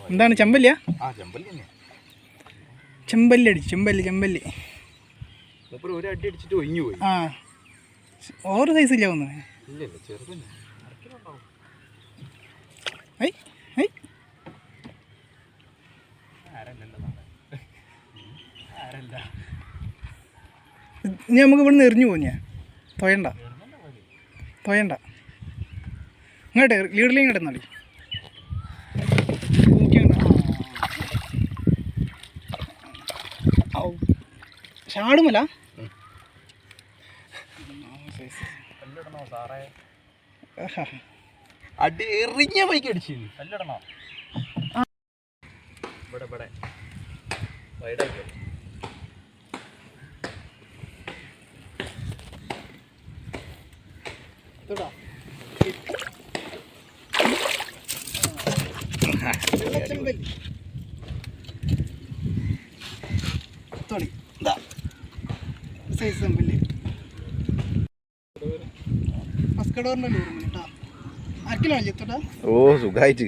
എന്താണ് ചെമ്പല്ലിയാ? ചെമ്പല്ലി അടിച്ചു. ചെമ്പല്ലി ഒരു അടി അടിച്ചിട്ട് ഒഴിഞ്ഞു പോയി. ആ ഓവർ സൈസ് ഇല്ല ഒന്ന്. ഇനി നമുക്ക് ഇവിടുന്ന് എറിഞ്ഞു പോകും. ഞാൻ തൊയണ്ട ഇങ്ങോട്ടെ ലീഡറിലേക്ക് ഇങ്ങോട്ട് എന്നാളി. ഷാടുമല്ല അടി എറിഞ്ഞ ബൈക്ക് അടിച്ചു. കല്ലിടണോ? ഇവിടെ ഓ സുഖായിട്ട്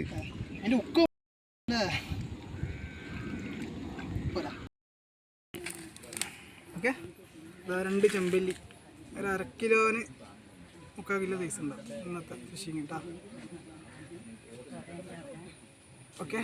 ഓക്കെ. 2 ചെമ്പല്ലി ഒരു 1/2 കിലോന് 3/4 കിലോ സൈസ് ഉണ്ടാവും ഇന്നത്തെ ഫിഷിങ് കേട്ടോ. ഓക്കെ.